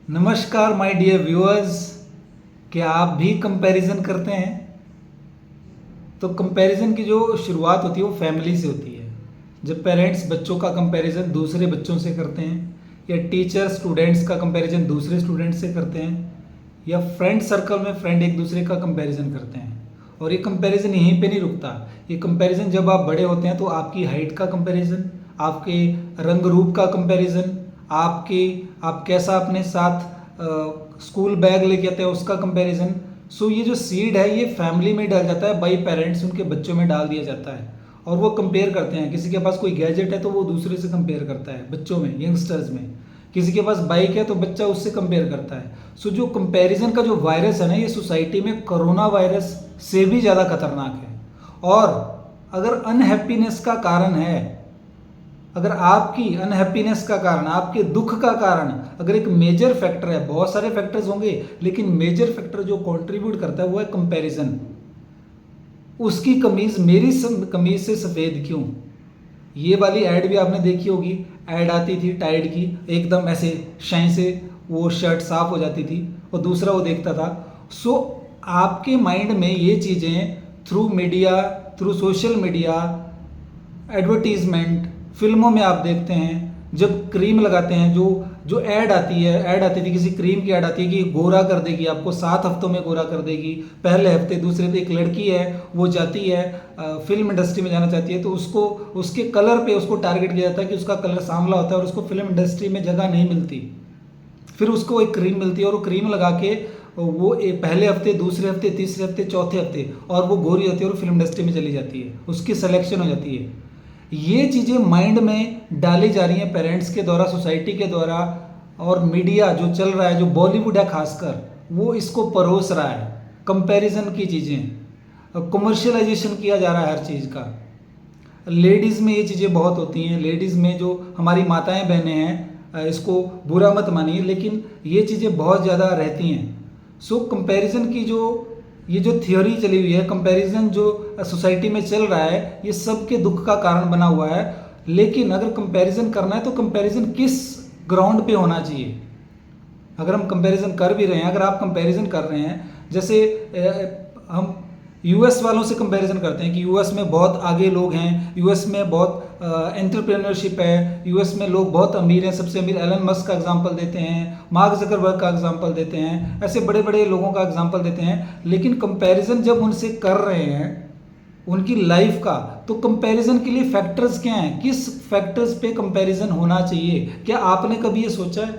नमस्कार my dear viewers. क्या आप भी कंपैरिजन करते हैं? तो कंपैरिजन की जो शुरुआत होती है वो फैमिली से होती है। जब पेरेंट्स बच्चों का कंपैरिजन दूसरे बच्चों से करते हैं, या टीचर स्टूडेंट्स का कंपैरिजन दूसरे स्टूडेंट्स से करते हैं, या फ्रेंड सर्कल में फ्रेंड एक दूसरे का कंपैरिजन करते हैं। और ये कंपैरिजन यहीं पे नहीं रुकता। ये कंपैरिजन जब आप बड़े होते हैं तो आपकी हाइट का कंपैरिजन, आपके रंग रूप का कंपैरिजन, आप कैसा अपने साथ स्कूल बैग लेके आते हैं उसका कंपैरिजन। सो ये जो सीड है ये फैमिली में डाल जाता है, बाई पेरेंट्स उनके बच्चों में डाल दिया जाता है। और वो कंपेयर करते हैं, किसी के पास कोई गैजेट है तो वो दूसरे से कंपेयर करता है बच्चों में, यंगस्टर्स में। किसी के पास बाइक है तो बच्चा उससे कंपेयर करता है। सो जो कंपैरिजन का जो वायरस है ना, ये सोसाइटी में कोरोना वायरस से भी ज़्यादा खतरनाक है। और अगर अनहैप्पीनेस का कारण है, अगर आपकी अनहैप्पीनेस का कारण, आपके दुख का कारण अगर एक मेजर फैक्टर है, बहुत सारे फैक्टर्स होंगे लेकिन मेजर फैक्टर जो कंट्रीब्यूट करता है वो है कंपैरिजन। उसकी कमीज मेरी कमीज से सफ़ेद क्यों, ये वाली ऐड भी आपने देखी होगी। ऐड आती थी टाइड की, एकदम ऐसे शाइन से वो शर्ट साफ हो जाती थी और दूसरा वो देखता था। सो आपके माइंड में ये चीज़ें through media, through social media, advertisement, फिल्मों में आप देखते हैं जब क्रीम लगाते हैं, जो जो ऐड आती थी किसी क्रीम की ऐड आती है कि गोरा कर देगी आपको, 7 हफ्तों में गोरा कर देगी। पहले हफ्ते, दूसरे पे एक लड़की है वो जाती है फिल्म इंडस्ट्री में जाना चाहती है तो उसको उसके कलर पे उसको टारगेट किया जाता है कि उसका कलर सांवला होता है और उसको फिल्म इंडस्ट्री में जगह नहीं मिलती। फिर उसको एक क्रीम मिलती है और वो क्रीम लगा के वो पहले हफ्ते, दूसरे हफ्ते, तीसरे हफ्ते, चौथे हफ्ते और वो गोरी होती है और फिल्म इंडस्ट्री में चली जाती है, उसकी सिलेक्शन हो जाती है। ये चीज़ें माइंड में डाली जा रही हैं पेरेंट्स के द्वारा, सोसाइटी के द्वारा, और मीडिया जो चल रहा है, जो बॉलीवुड है खासकर, वो इसको परोस रहा है। कंपैरिजन की चीज़ें, कमर्शियलाइजेशन किया जा रहा है हर चीज़ का। लेडीज़ में ये चीज़ें बहुत होती हैं, लेडीज़ में जो हमारी माताएं बहनें हैं, इसको बुरा मत मानिए लेकिन ये चीज़ें बहुत ज़्यादा रहती हैं। सो कंपैरिजन की ये जो थ्योरी चली हुई है, कंपैरिजन जो सोसाइटी में चल रहा है, ये सबके दुख का कारण बना हुआ है। लेकिन अगर कंपैरिजन करना है तो कंपैरिजन किस ग्राउंड पे होना चाहिए? अगर हम कंपैरिजन कर भी रहे हैं, अगर आप कंपैरिजन कर रहे हैं, जैसे हम यूएस वालों से कंपैरिजन करते हैं कि यूएस में बहुत आगे लोग हैं, यूएस में बहुत एंटरप्रेन्योरशिप है, यूएस में लोग बहुत अमीर हैं, सबसे अमीर एलन मस्क का एग्जांपल देते हैं, मार्क जकरबर्ग का एग्जांपल देते हैं, ऐसे बड़े बड़े लोगों का एग्जांपल देते हैं। लेकिन कंपैरिजन जब उनसे कर रहे हैं उनकी लाइफ का, तो कंपैरिजन के लिए फैक्टर्स क्या हैं, किस फैक्टर्स पे कंपैरिजन होना चाहिए? क्या आपने कभी ये सोचा है?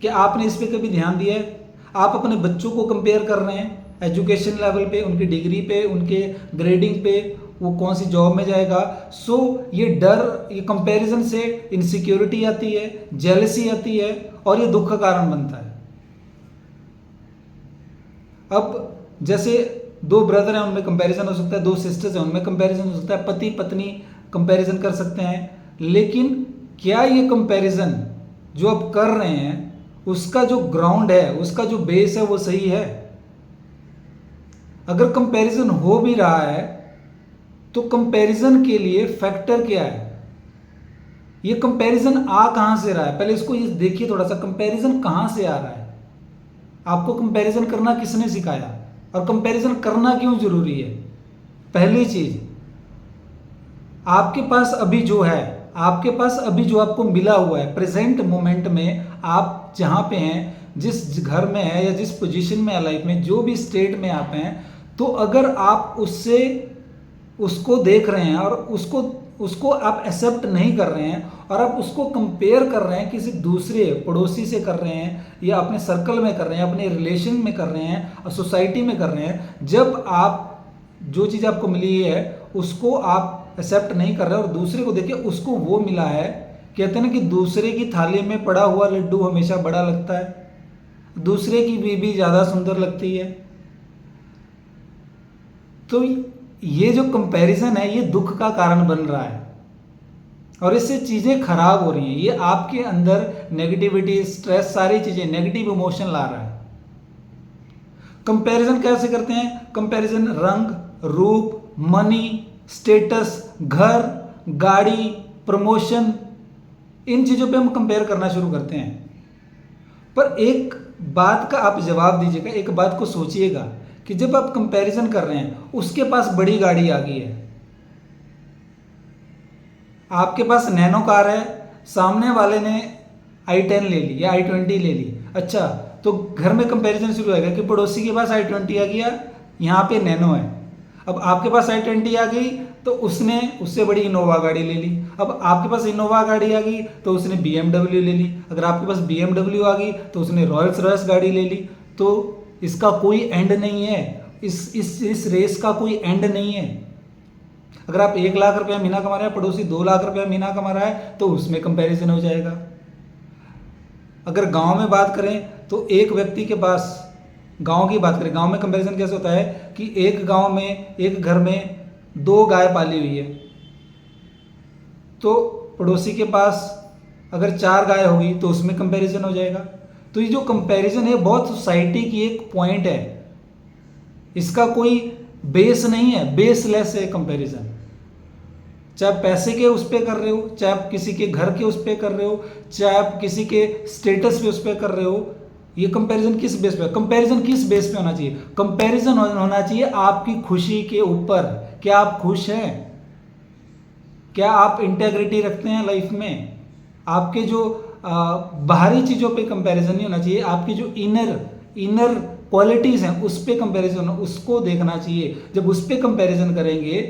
क्या आपने इस पे कभी ध्यान दिया है? आप अपने बच्चों को कंपेयर कर रहे हैं एजुकेशन लेवल पे, उनकी डिग्री पे, उनके ग्रेडिंग पे, वो कौन सी जॉब में जाएगा। सो ये डर, ये कंपैरिजन से इनसिक्योरिटी आती है, जेलसी आती है और ये दुख का कारण बनता है। अब जैसे दो ब्रदर हैं उनमें कंपैरिजन हो सकता है, दो सिस्टर्स हैं उनमें कंपैरिजन हो सकता है, पति पत्नी कंपैरिजन कर सकते हैं। लेकिन क्या ये कंपैरिजन जो आप कर रहे हैं उसका जो ग्राउंड है, उसका जो बेस है वो सही है? अगर कंपैरिजन हो भी रहा है तो कंपैरिजन के लिए फैक्टर क्या है? ये कंपैरिजन आ कहां से रहा है? पहले इसको ये देखिए थोड़ा सा, कंपैरिजन कहां से आ रहा है? आपको कंपैरिजन करना किसने सिखाया और कंपैरिजन करना क्यों जरूरी है? पहली चीज, आपके पास अभी जो है, आपके पास अभी जो आपको मिला हुआ है प्रेजेंट मोमेंट में, आप जहां पे हैं, जिस घर में है या जिस पोजीशन में है लाइफ में, जो भी स्टेट में आप हैं, तो अगर आप उसको देख रहे हैं और उसको आप एक्सेप्ट नहीं कर रहे हैं और आप उसको कंपेयर कर रहे हैं किसी दूसरे पड़ोसी से कर रहे हैं, या अपने सर्कल में कर रहे हैं, अपने रिलेशन में कर रहे हैं और सोसाइटी में कर रहे हैं, जब आप जो चीज़ आपको मिली है उसको आप एक्सेप्ट नहीं कर रहे और दूसरे को देखिए उसको वो मिला है, कहते हैं ना कि दूसरे की थाली में पड़ा हुआ लड्डू हमेशा बड़ा लगता है, दूसरे की बीबी ज़्यादा सुंदर लगती है। तो ये जो कंपैरिजन है ये दुख का कारण बन रहा है और इससे चीज़ें खराब हो रही हैं। ये आपके अंदर नेगेटिविटी, स्ट्रेस, सारी चीज़ें, नेगेटिव इमोशन ला रहा है। कंपैरिजन कैसे करते हैं? कंपैरिजन रंग, रूप, मनी, स्टेटस, घर, गाड़ी, प्रमोशन, इन चीज़ों पे हम कंपेयर करना शुरू करते हैं। पर एक बात का आप जवाब दीजिएगा, एक बात को सोचिएगा कि जब आप कंपैरिजन कर रहे हैं, उसके पास बड़ी गाड़ी आ गई है, आपके पास नैनो कार है, सामने वाले ने i10 ले ली या i20 ले ली। अच्छा, तो घर में कंपैरिजन शुरू होगा कि पड़ोसी के पास i20 आ गया, यहाँ पे नैनो है। अब आपके पास i20 आ गई तो उसने उससे बड़ी इनोवा गाड़ी ले ली। अब आपके पास इनोवा गाड़ी आ गई तो उसने BMW ले ली। अगर आपके पास BMW आ गई तो उसने रॉयल्स रॉयस गाड़ी ले ली। तो इसका कोई एंड नहीं है, इस रेस का कोई एंड नहीं है। अगर आप 1 लाख रुपया महीना कमा रहे हैं, पड़ोसी 2 लाख रुपया महीना कमा रहा है, तो उसमें कंपैरिजन हो जाएगा। अगर गांव में बात करें तो एक व्यक्ति के पास, गांव की बात करें, गांव में कंपैरिजन कैसे होता है कि एक गांव में, एक घर में 2 गाय पाली हुई है, तो पड़ोसी के पास अगर 4 गाय होगी तो उसमें कंपैरिजन हो जाएगा। तो ये जो कंपैरिजन है बहुत सोसाइटी की एक पॉइंट है, इसका कोई बेस नहीं है, बेसलेस है कंपैरिजन। चाहे आप पैसे के उस पर कर रहे हो, चाहे आप किसी के घर के उस पर कर रहे हो, चाहे आप किसी के स्टेटस पे उस पर कर रहे हो, ये कंपैरिजन किस बेस पे? कंपैरिजन किस बेस पे होना चाहिए? कंपैरिजन होना चाहिए आपकी खुशी के ऊपर। क्या आप खुश हैं? क्या आप इंटेग्रिटी रखते हैं लाइफ में? आपके जो बाहरी चीजों पे कंपैरिजन नहीं होना चाहिए, आपकी जो इनर क्वालिटीज हैं उस पे कंपैरिजन, उसको देखना चाहिए। जब उस पे कंपैरिजन करेंगे,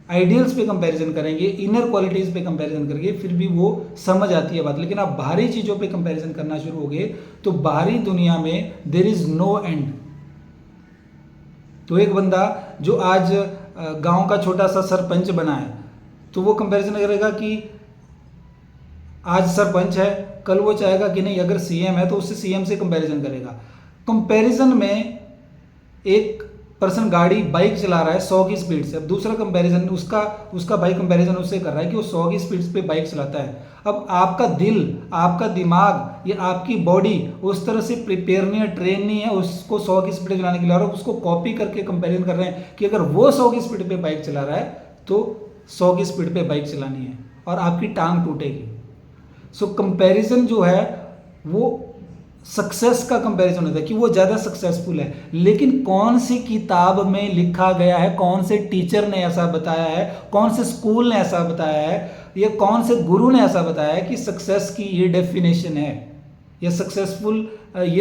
आइडियल्स पे कंपैरिजन करेंगे, इनर क्वालिटीज पे कंपैरिजन करेंगे, फिर भी वो समझ आती है बात। लेकिन आप बाहरी चीजों पे कंपैरिजन करना शुरू हो गए तो बाहरी दुनिया में देयर इज नो एंड। तो एक बंदा जो आज गांव का छोटा सा सरपंच बना है, तो वो कंपैरिजन करेगा कि आज सरपंच है, कल वो चाहेगा कि नहीं अगर सीएम है तो उससे सीएम से कंपैरिजन करेगा। कंपैरिजन में एक पर्सन गाड़ी बाइक चला रहा है 100 की स्पीड से, अब दूसरा कंपैरिजन उसका भाई कंपैरिजन उससे कर रहा है कि वो 100 की स्पीड पे बाइक चलाता है। अब आपका दिल, आपका दिमाग या आपकी बॉडी उस तरह से प्रिपेयर नहीं है, ट्रेन नहीं है उसको 100 की स्पीड चलाने के लिए, और उसको कॉपी करके कंपैरिजन कर रहे हैं कि अगर वो 100 की स्पीड पे बाइक चला रहा है तो 100 की स्पीड पे बाइक चलानी है और आपकी टांग टूटेगी। सो कंपैरिजन जो है वो सक्सेस का कंपैरिजन होता है कि वो ज़्यादा सक्सेसफुल है। लेकिन कौन सी किताब में लिखा गया है, कौन से टीचर ने ऐसा बताया है, कौन से स्कूल ने ऐसा बताया है, या कौन से गुरु ने ऐसा बताया है कि सक्सेस की ये डेफिनेशन है, ये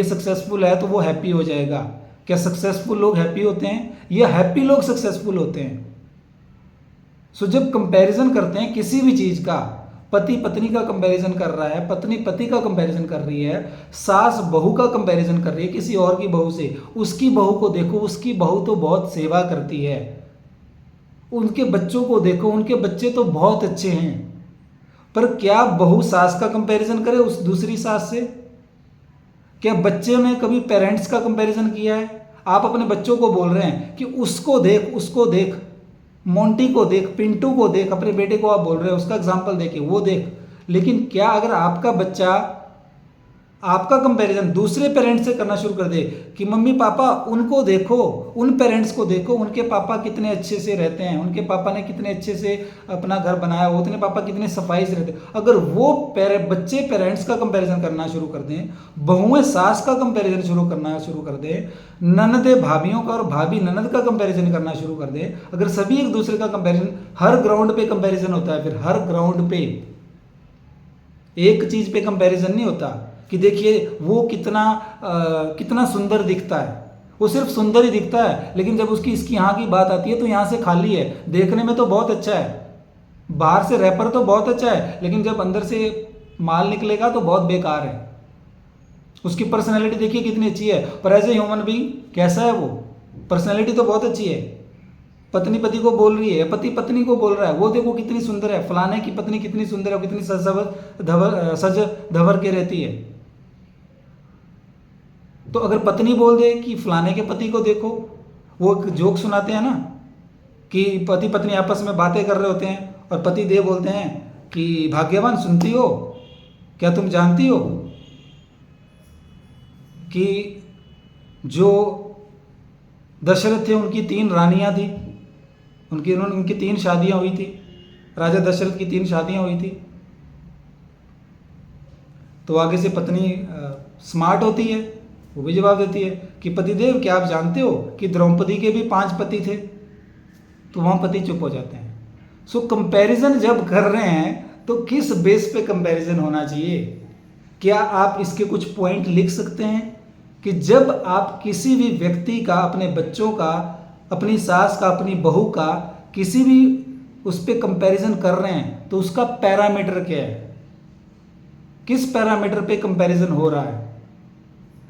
सक्सेसफुल है तो वो हैप्पी हो जाएगा? क्या सक्सेसफुल लोग हैप्पी होते हैं या हैप्पी लोग सक्सेसफुल होते हैं? सो जब कंपैरिजन करते हैं किसी भी चीज़ का, पति पत्नी का कंपैरिजन कर रहा है, पत्नी पति का कंपैरिजन कर रही है, सास बहू का कंपैरिजन कर रही है किसी और की बहू से, उसकी बहू को देखो, उसकी बहू तो बहुत सेवा करती है, उनके बच्चों को देखो, उनके बच्चे तो बहुत अच्छे हैं। पर क्या बहू सास का कंपैरिजन करे उस दूसरी सास से? क्या बच्चे ने कभी पेरेंट्स का कंपैरिजन किया है? आप अपने बच्चों को बोल रहे हैं कि उसको देख, उसको देख, मोंटी को देख, पिंटू को देख, अपने बेटे को आप बोल रहे हो उसका एग्जाम्पल देखे, वो देख। लेकिन क्या अगर आपका बच्चा आपका कंपैरिजन दूसरे पेरेंट्स से करना शुरू कर दे कि मम्मी पापा उनको देखो, उन पेरेंट्स को देखो, उनके पापा कितने अच्छे से रहते हैं, उनके पापा ने कितने अच्छे से अपना घर बनाया, उतने पापा कितने सफाई से रहते हैं, अगर वो बच्चे पेरेंट्स का कंपैरिजन करना शुरू कर दें, बहुएं सास का कंपैरिजन करना शुरू कर दें, ननदे भाभियों का और भाभी ननद का कंपैरिजन करना शुरू कर दें, अगर सभी एक दूसरे का कंपैरिजन, हर ग्राउंड पे कंपैरिजन होता है, फिर हर ग्राउंड पे एक चीज पे कंपैरिजन नहीं होता कि देखिए वो कितना सुंदर दिखता है, वो सिर्फ सुंदर ही दिखता है, लेकिन जब इसकी यहाँ की बात आती है तो यहाँ से खाली है, देखने में तो बहुत अच्छा है, बाहर से रैपर तो बहुत अच्छा है, लेकिन जब अंदर से माल निकलेगा तो बहुत बेकार है। उसकी पर्सनैलिटी देखिए कितनी अच्छी है, पर एज ए ह्यूमन बीइंग कैसा है वो? पर्सनैलिटी तो बहुत अच्छी है, पत्नी पति को बोल रही है, पति पत्नी को बोल रहा है, वो देखो कितनी सुंदर है, फलाने की पत्नी कितनी सुंदर है, कितनी सज धवर के रहती है। तो अगर पत्नी बोल दे कि फलाने के पति को देखो, वो जोक सुनाते हैं ना कि पति पत्नी आपस में बातें कर रहे होते हैं और पति देव बोलते हैं कि भाग्यवान, सुनती हो क्या, तुम जानती हो कि जो दशरथ थे उनकी 3 रानियां थी, उनकी 3 शादियां हुई थी, राजा दशरथ की 3 शादियां हुई थी। तो आगे से पत्नी स्मार्ट होती है, वो भी जवाब देती है कि पतिदेव क्या आप जानते हो कि द्रौपदी के भी 5 पति थे? तो वहाँ पति चुप हो जाते हैं। सो कंपैरिजन जब कर रहे हैं तो किस बेस पे कंपैरिजन होना चाहिए? क्या आप इसके कुछ पॉइंट लिख सकते हैं कि जब आप किसी भी व्यक्ति का, अपने बच्चों का, अपनी सास का, अपनी बहू का किसी भी उस पर कंपैरिजन कर रहे हैं तो उसका पैरामीटर क्या है? किस पैरामीटर पे कंपैरिजन हो रहा है?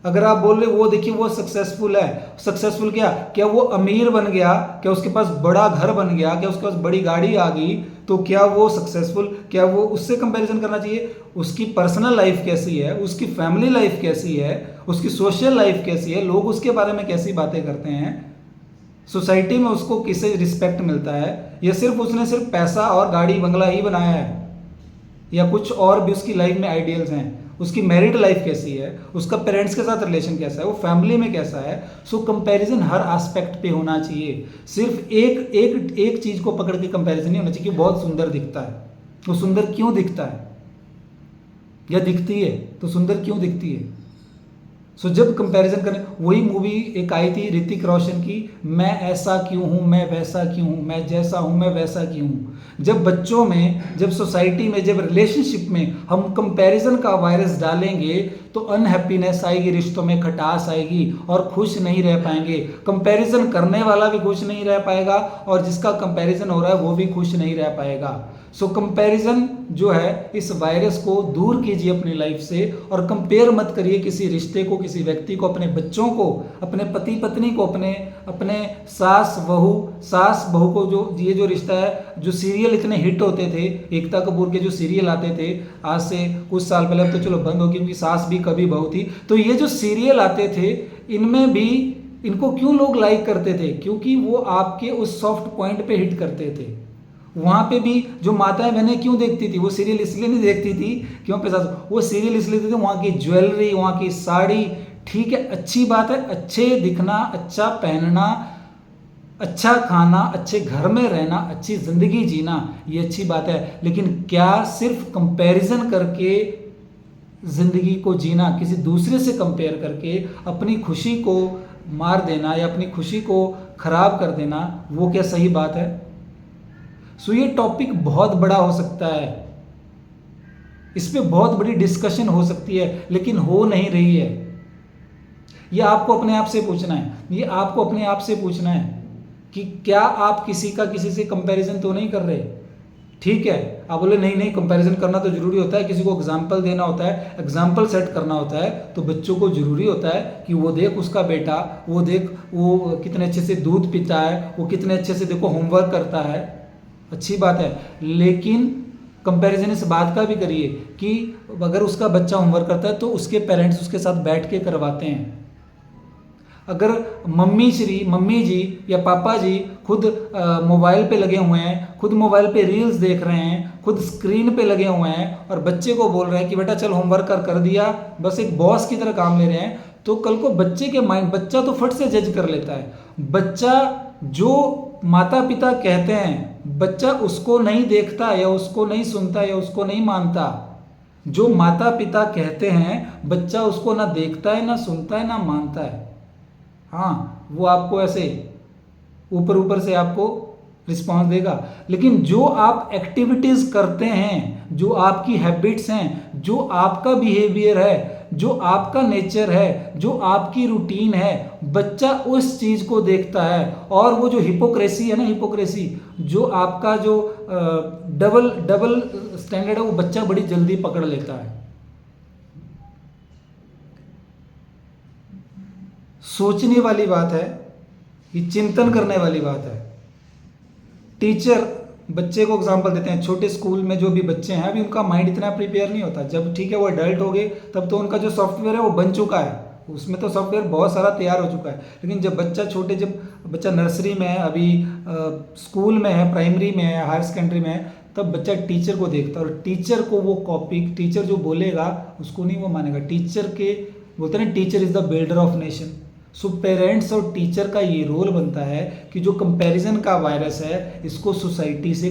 अगर आप बोल रहे वो देखिए वो सक्सेसफुल है, सक्सेसफुल क्या वो अमीर बन गया, क्या उसके पास बड़ा घर बन गया, क्या उसके पास बड़ी गाड़ी आ गई, तो क्या वो सक्सेसफुल, क्या वो उससे कंपैरिजन करना चाहिए? उसकी पर्सनल लाइफ कैसी है, उसकी फैमिली लाइफ कैसी है, उसकी सोशल लाइफ कैसी है, लोग उसके बारे में कैसी बातें करते हैं, सोसाइटी में उसको किससे रिस्पेक्ट मिलता है, या सिर्फ उसने सिर्फ पैसा और गाड़ी बंगला ही बनाया है, या कुछ और भी उसकी लाइफ में आइडियल्स हैं, उसकी मैरिड लाइफ कैसी है, उसका पेरेंट्स के साथ रिलेशन कैसा है, वो फैमिली में कैसा है। सो कंपैरिजन हर एस्पेक्ट पे होना चाहिए। सिर्फ एक चीज को पकड़ के कंपैरिजन नहीं होना चाहिए कि बहुत सुंदर दिखता है। वो सुंदर क्यों दिखता है या दिखती है, तो सुंदर क्यों दिखती है? सो जब कंपैरिजन करें, वही मूवी एक आई थी ऋतिक रोशन की, मैं ऐसा क्यों हूं, मैं वैसा क्यों हूं, मैं जैसा हूं, मैं वैसा क्यों हूं। जब बच्चों में, जब सोसाइटी में, जब रिलेशनशिप में हम कंपैरिजन का वायरस डालेंगे तो अनहैप्पीनेस आएगी, रिश्तों में खटास आएगी और खुश नहीं रह पाएंगे। कंपैरिजन करने वाला भी खुश नहीं रह पाएगा और जिसका कंपैरिजन हो रहा है वो भी खुश नहीं रह पाएगा। सो कंपैरिजन जो है, इस वायरस को दूर कीजिए अपनी लाइफ से और कंपेयर मत करिए किसी रिश्ते को, किसी व्यक्ति को, अपने बच्चों को, अपने पति पत्नी को, अपने सास बहू को। जो ये जो रिश्ता है, जो सीरियल इतने हिट होते थे, एकता कपूर के जो सीरियल आते थे आज से कुछ साल पहले, अब तो चलो बंद हो गई क्योंकि सास भी कभी बहू थी, तो ये जो सीरियल आते थे इनमें भी इनको क्यों लोग लाइक करते थे? क्योंकि वो आपके उस सॉफ्ट पॉइंट पे हिट करते थे। वहां पे भी जो माताएं बहनें क्यों देखती थी वो सीरियल? इसलिए नहीं देखती थी क्यों पैसा, वो सीरियल इसलिए देखती थी वहां की ज्वेलरी, वहां की साड़ी, ठीक है अच्छी बात है, अच्छे दिखना, अच्छा पहनना, अच्छा खाना, अच्छे घर में रहना, अच्छी जिंदगी जीना, ये अच्छी बात है। लेकिन क्या सिर्फ कंपैरिजन करके जिंदगी को जीना, किसी दूसरे से कंपेयर करके अपनी खुशी को मार देना या अपनी खुशी को खराब कर देना, वो क्या सही बात है? सो ये टॉपिक बहुत बड़ा हो सकता है, इस पे बहुत बड़ी डिस्कशन हो सकती है, लेकिन हो नहीं रही है। ये आपको अपने आप से पूछना है, ये आपको अपने आप से पूछना है कि क्या आप किसी का किसी से कंपैरिजन तो नहीं कर रहे? ठीक है, आप बोले नहीं नहीं कंपैरिजन करना तो जरूरी होता है, किसी को एग्जाम्पल देना होता है, एग्जाम्पल सेट करना होता है, तो बच्चों को जरूरी होता है कि वो देख उसका बेटा, वो देख वो कितने अच्छे से दूध पीता है, वो कितने अच्छे से देखो होमवर्क करता है, अच्छी बात है। लेकिन कंपैरिजन इस बात का भी करिए कि अगर उसका बच्चा होमवर्क करता है तो उसके पेरेंट्स उसके साथ बैठ के करवाते हैं। अगर मम्मी जी या पापा जी खुद मोबाइल पे लगे हुए हैं, खुद मोबाइल पे रील्स देख रहे हैं, खुद स्क्रीन पे लगे हुए हैं और बच्चे को बोल रहे हैं कि बेटा चल होमवर्क कर दिया, बस एक बॉस की तरह काम ले रहे हैं, तो कल को बच्चे के माइंड, बच्चा तो फट से जज कर लेता है। बच्चा जो माता पिता कहते हैं, बच्चा उसको नहीं देखता या उसको नहीं सुनता या उसको नहीं मानता। जो माता पिता कहते हैं बच्चा उसको ना देखता है, ना सुनता है, ना मानता है। हाँ, वो आपको ऐसे ऊपर ऊपर से आपको रिस्पॉन्स देगा, लेकिन जो आप एक्टिविटीज करते हैं, जो आपकी हैबिट्स हैं, जो आपका बिहेवियर है, जो आपका नेचर है, जो आपकी रूटीन है, बच्चा उस चीज को देखता है। और वो जो हिपोक्रेसी है ना, हिपोक्रेसी, जो आपका जो डबल स्टैंडर्ड है, वो बच्चा बड़ी जल्दी पकड़ लेता है। सोचने वाली बात है, ये चिंतन करने वाली बात है। टीचर बच्चे को एग्जांपल देते हैं, छोटे स्कूल में जो भी बच्चे हैं अभी उनका माइंड इतना प्रिपेयर नहीं होता, जब ठीक है वो एडल्ट हो गए तब तो उनका जो सॉफ्टवेयर है वो बन चुका है, उसमें तो सॉफ्टवेयर बहुत सारा तैयार हो चुका है। लेकिन जब बच्चा नर्सरी में है, अभी स्कूल में है, प्राइमरी में है, हायर सेकेंडरी में है, तब बच्चा टीचर को देखता है और टीचर को वो कॉपी, टीचर जो बोलेगा उसको नहीं वो मानेगा। टीचर के बोलते हैं teacher is the builder of nation. So parents और टीचर का ये रोल बनता है कि जो कंपैरिजन का वायरस है इसको सोसाइटी से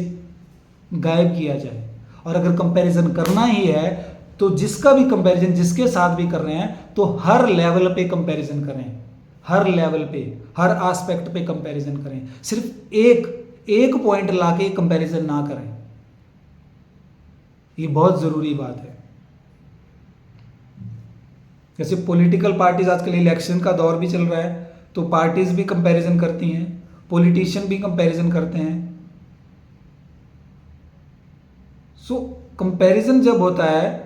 गायब किया जाए। और अगर कंपैरिजन करना ही है तो जिसका भी कंपैरिजन जिसके साथ भी कर रहे हैं तो हर लेवल पे कंपैरिजन करें, हर लेवल पे, हर एस्पेक्ट पे कंपैरिजन करें। सिर्फ एक पॉइंट लाके कंपैरिजन ना करें, ये बहुत जरूरी बात है। जैसे पॉलिटिकल पार्टीज, आजकल इलेक्शन का दौर भी चल रहा है, तो पार्टीज भी कंपैरिजन करती हैं, पॉलिटिशियन भी कंपैरिजन करते हैं। सो कंपैरिजन जब होता है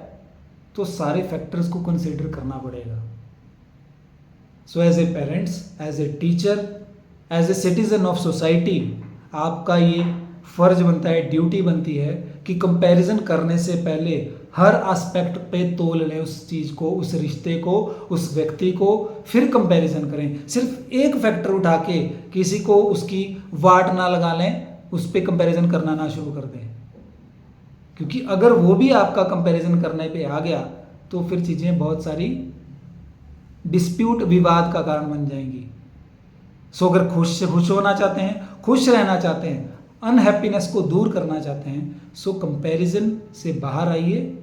तो सारे फैक्टर्स को कंसीडर करना पड़ेगा। So as a parents, as a teacher, as a citizen of society, आपका ये फर्ज बनता है, ड्यूटी बनती है कि कंपैरिजन करने से पहले हर एस्पेक्ट पे तोल लें उस चीज़ को, उस रिश्ते को, उस व्यक्ति को, फिर कंपैरिजन करें। सिर्फ एक फैक्टर उठा के किसी को उसकी वाट ना लगा लें, उस पर कंपैरिजन करना ना शुरू कर दें, क्योंकि अगर वो भी आपका कंपैरिजन करने पे आ गया तो फिर चीज़ें बहुत सारी डिस्प्यूट, विवाद का कारण बन जाएंगी। सो अगर खुश होना चाहते हैं, खुश रहना चाहते हैं, अनहैप्पीनेस को दूर करना चाहते हैं, सो कंपैरिजन से बाहर आइए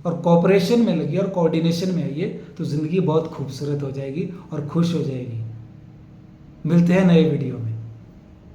और कोऑपरेशन में लगिए और कोऑर्डिनेशन में आइए, तो ज़िंदगी बहुत खूबसूरत हो जाएगी और खुश हो जाएगी। मिलते हैं नए वीडियो में।